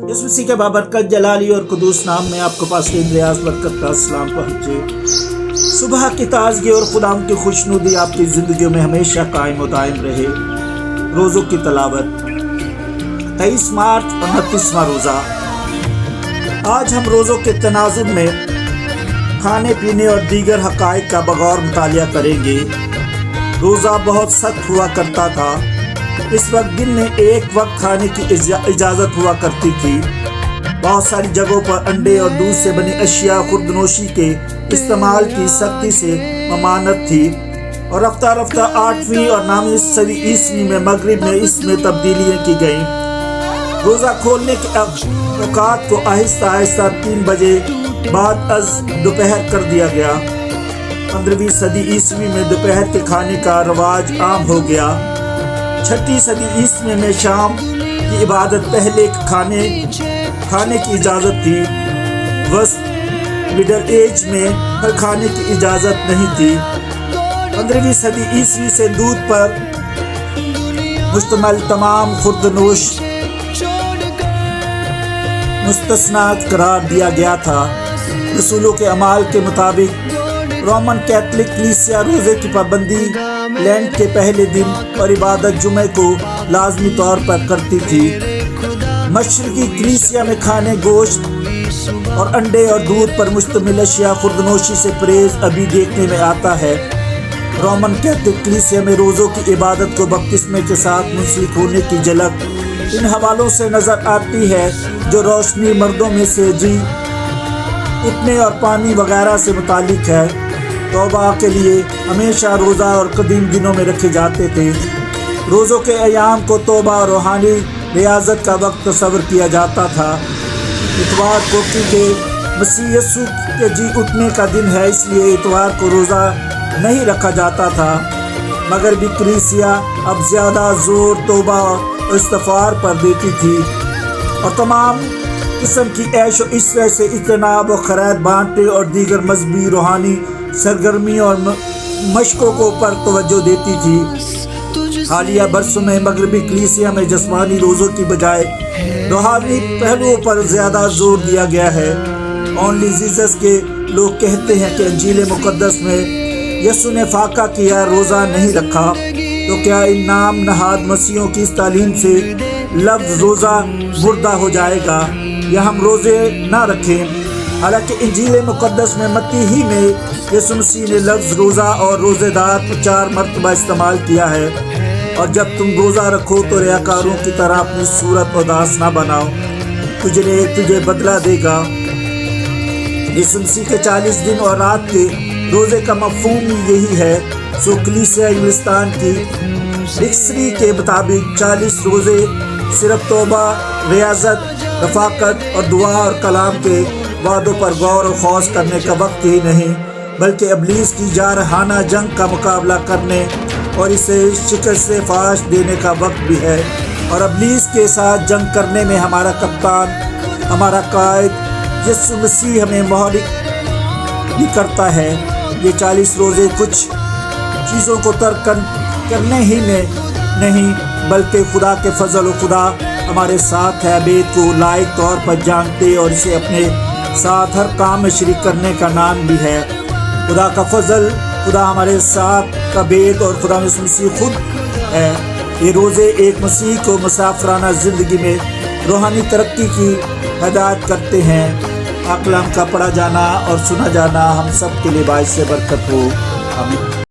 इस मसीह के बाबरकत जलाली और कुदूस नाम में आपको पास रियाज बरकत का सलाम पहुँचे। सुबह की ताजगी और खुदा की खुशनुदी आपकी ज़िंदगी में हमेशा कायम दायम रहे। रोज़ों की तलावत 23 मार्च 29वां रोज़ा। आज हम रोज़ों के तनाजुर में खाने पीने और दीगर हक़ाइक़ का बगौर मुतालिया करेंगे। रोज़ा बहुत सख्त हुआ करता था। इस वक्त दिन में एक वक्त खाने की इजाज़त हुआ करती थी। बहुत सारी जगहों पर अंडे और दूध से बनी अशिया खुर्दनोशी के इस्तेमाल की सख्ती से ममानत थी और रफ्ता रफ्ता 8वीं और 9वीं सदी ईस्वी में मगरिब में इसमें तब्दीलियाँ की गईं। रोज़ा खोलने के औकात को आहिस्ता आहिस्ता 3 बजे बाद अज़ दोपहर कर दिया गया। 15वीं सदी ईस्वी में दोपहर के खाने का रवाज आम हो गया। 6वीं सदी ईस्वी में शाम की इबादत पहले खाने की इजाज़त थी। वस्त मिडल एज में फल खाने की इजाज़त नहीं थी। 15वीं सदी ईस्वी से दूध पर मुश्तमिल तमाम खुर्दनोश मुस्तस्ना करार दिया गया था। रसूलों के अमाल के मुताबिक रोमन कैथलिक कलीसिया रोज़े की पाबंदी लैंड के पहले दिन और इबादत जुमे को लाजमी तौर पर करती थी। मशरकी कलीसिया में खाने गोश्त और अंडे और दूध पर मुश्तमिल अशिया खुर्दनोशी से परहेज अभी देखने में आता है। रोमन कैथलिक कलीसिया में रोज़ों की इबादत को बपतिस्मे के साथ मुंसलिक होने की झलक इन हवालों से नज़र आती है जो रोशनी मर्दों में से जी उठने और पानी वगैरह से मुतालिक है। तौबा के लिए हमेशा रोज़ा और कदीम दिनों में रखे जाते थे। रोज़ों के अयाम को तौबा और रूहानी रियाजत का वक्त तस्वर किया जाता था। इतवार को क्योंकि मसीह यीशु के जी उठने का दिन है, इसलिए इतवार को रोज़ा नहीं रखा जाता था। मगर भी कलीसिया अब ज़्यादा ज़ोर तौबा और इस्तिग़फ़ार पर देती थी और तमाम किस्म की ऐश और इश्क़ से इज्तनाब और खैरात बांटने और दीगर मजहबी रूहानी सरगर्मी और मशकों को पर तवज्जो देती थी। हालिया बरसों में मगरबी कलीसिया में जिस्मानी रोज़ों की बजाय रूहानी पहलुओं पर ज़्यादा जोर दिया गया है। ओनली जीसस के लोग कहते हैं कि इंजील मुक़द्दस में यीशु ने फाका किया, रोज़ा नहीं रखा। तो क्या इन नाम नहाद मसीहों की इस तालीम से लफ्ज़ रोज़ा मुर्दा हो जाएगा या हम रोज़े ना रखें? हालांकि इंजील मुक़द्दस में मत्ती ही में यीशु मसीह ने लफ्ज़ रोज़ा और रोज़ेदार 4 मरतबा इस्तेमाल किया है। और जब तुम रोज़ा रखो तो रियाकारों की तरह अपनी सूरत उदास ना बनाओ, तुझे बदला देगा। यीशु मसीह के 40 दिन और रात के रोज़े का मफ़हूम यही है। सो कलीसिया इंग्लिस्तान की डिक्शनरी के मुताबिक 40 रोज़े सिर्फ तौबा, रियाजत, रफ़ाकत और दुआ और कलाम के वादों पर गौर और खौस करने का वक्त ही नहीं, बल्कि इब्लीस की जारहाना जंग का मुकाबला करने और इसे शिकस्त फाश देने का वक्त भी है। और इब्लीस के साथ जंग करने में हमारा कप्तान, हमारा कायद यीशु मसीह हमें मोहरिक भी करता है। ये 40 रोज़े कुछ चीज़ों को तर्क करने ही में नहीं, बल्कि खुदा के फजल और खुदा हमारे साथ है बेद को लायक तौर पर जानते और इसे अपने साथ हर काम में शरीक करने का नाम भी है। खुदा का फजल, खुदा हमारे साथ का बेद और खुदा मसीह खुद है। ये रोज़े एक मसीह को मुसाफराना ज़िंदगी में रूहानी तरक्की की हदायत करते हैं। कलाम का पढ़ा जाना और सुना जाना हम सब के लिए बाइस से बरकत हो। आमीन।